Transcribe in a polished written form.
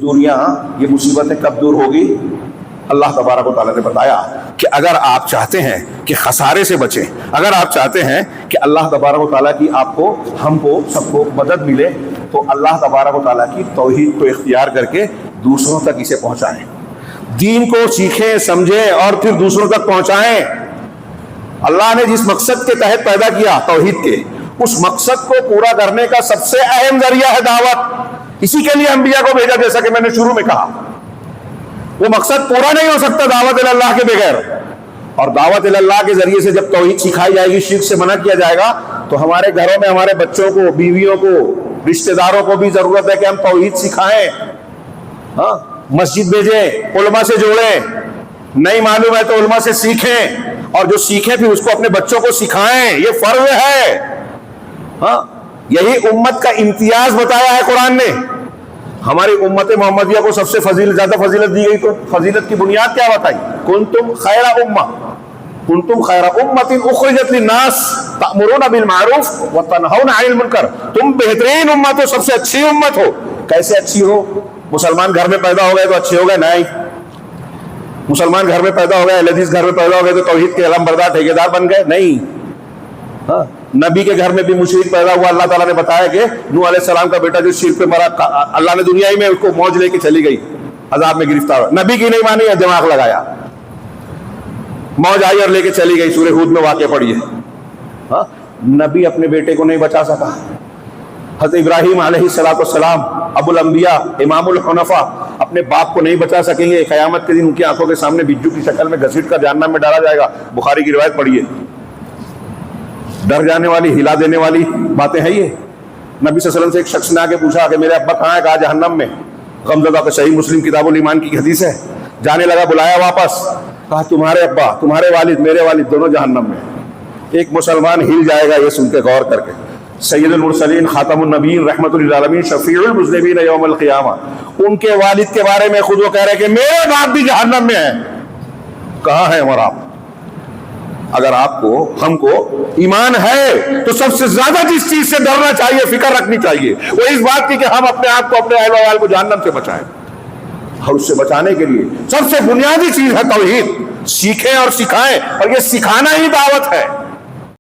دوریاں، یہ مصیبتیں کب دور ہوگی؟ اللہ تبارک و تعالیٰ نے بتایا کہ اگر آپ چاہتے ہیں کہ خسارے سے بچیں، اگر آپ چاہتے ہیں کہ اللہ تبارک و تعالیٰ کی آپ کو، ہم کو، سب کو مدد ملے، تو اللہ تبارک و تعالیٰ کی توحید کو اختیار کر کے دوسروں تک اسے پہنچائیں، دین کو سیکھیں، سمجھیں اور پھر دوسروں تک پہنچائیں۔ اللہ نے جس مقصد کے تحت پیدا کیا توحید کے، اس مقصد کو پورا کرنے کا سب سے اہم ذریعہ ہے دعوت۔ اسی کے لیے انبیاء کو بھیجا، جیسا کہ میں نے شروع میں کہا۔ وہ مقصد پورا نہیں ہو سکتا دعوت اللہ کے بغیر، اور دعوت اللہ کے ذریعے سے جب توحید سکھائی جائے گی، شرک سے منع کیا جائے گا، تو ہمارے گھروں میں ہمارے بچوں کو، بیویوں کو، رشتہ داروں کو بھی ضرورت ہے کہ ہم توحید سکھائیں، ہاں، مسجد بھیجیں، علماء سے جوڑیں، نہیں معلوم ہے تو علماء سے سیکھیں، اور جو سیکھیں پھر اس کو اپنے بچوں کو سکھائیں۔ یہ فرض ہے، ہاں، یہی امت کا امتیاز بتایا ہے قرآن نے۔ ہماری امت محمدیہ کو سب سے زیادہ فضیلت دی گئی، تو فضیلت کی بنیاد کیا بتائی؟ کنتم خیر امہ، کنتم خیر امۃ اخرجت للناس تأمرون بالمعروف وتنہون عن المنکر۔ تم بہترین امت ہو، سب سے اچھی امت ہو۔ کیسے اچھی ہو؟ مسلمان گھر میں پیدا ہو گئے تو اچھے ہو گئے؟ نہیں۔ مسلمان گھر میں پیدا ہو گئے، اہل حدیث گھر میں پیدا ہو گئے تو توحید کے علم بردار ٹھیکیدار بن گئے؟ نہیں۔ ہاں، نبی کے گھر میں بھی مشرک پیدا ہوا۔ اللہ تعالیٰ نے بتایا کہ نوح علیہ السلام کا بیٹا جو شرک پہ مرا، اللہ نے دنیا ہی میں اس کو موج لے کے چلی گئی، عذاب میں گرفتار ہوا۔ نبی کی نہیں مانی ہے، دماغ لگایا، موج آئی اور لے کے چلی گئی۔ سورہ ہود میں واقعہ پڑھی ہے۔ ہاں، نبی اپنے بیٹے کو نہیں بچا سکا۔ حضرت ابراہیم علیہ السلام ابو الانبیاء امام الحنفاء اپنے باپ کو نہیں بچا سکیں گے۔ قیامت کے دن ان کی آنکھوں کے سامنے بجو کی شکل میں گھسیٹ کر جہنم میں ڈالا جائے گا۔ بخاری کی روایت پڑھیے۔ ڈر جانے والی، ہلا دینے والی باتیں ہیں یہ۔ نبی صلی اللہ علیہ وسلم سے ایک شخص نے آ کے پوچھا کہ میرے ابا کہاں ہے؟ کہا جہنم میں۔ غمزدہ کا صحیح مسلم کتاب الایمان کی حدیث ہے۔ جانے لگا، بلایا واپس، کہا تمہارے ابا، تمہارے والد، میرے والد دونوں جہنم میں۔ ایک مسلمان ہل جائے گا یہ سن کے، غور کر کے۔ سید المرسلین، خاتم النبیین، رحمت للعالمین، شفیع المذنبین یوم القیامہ، ان کے والد کے بارے میں خود وہ کہہ رہے کہ میرے باپ بھی جہنم میں ہے۔ کہاں ہے ہمارا آپ؟ اگر آپ کو، ہم کو ایمان ہے تو سب سے زیادہ جس چیز سے ڈرنا چاہیے، فکر رکھنی چاہیے، وہ اس بات کی کہ ہم اپنے آپ کو، اپنے اہل و عیال کو جہنم سے بچائیں۔ اور اس سے بچانے کے لیے سب سے بنیادی چیز ہے توحید۔ سیکھیں اور سکھائیں، اور یہ سکھانا ہی دعوت ہے۔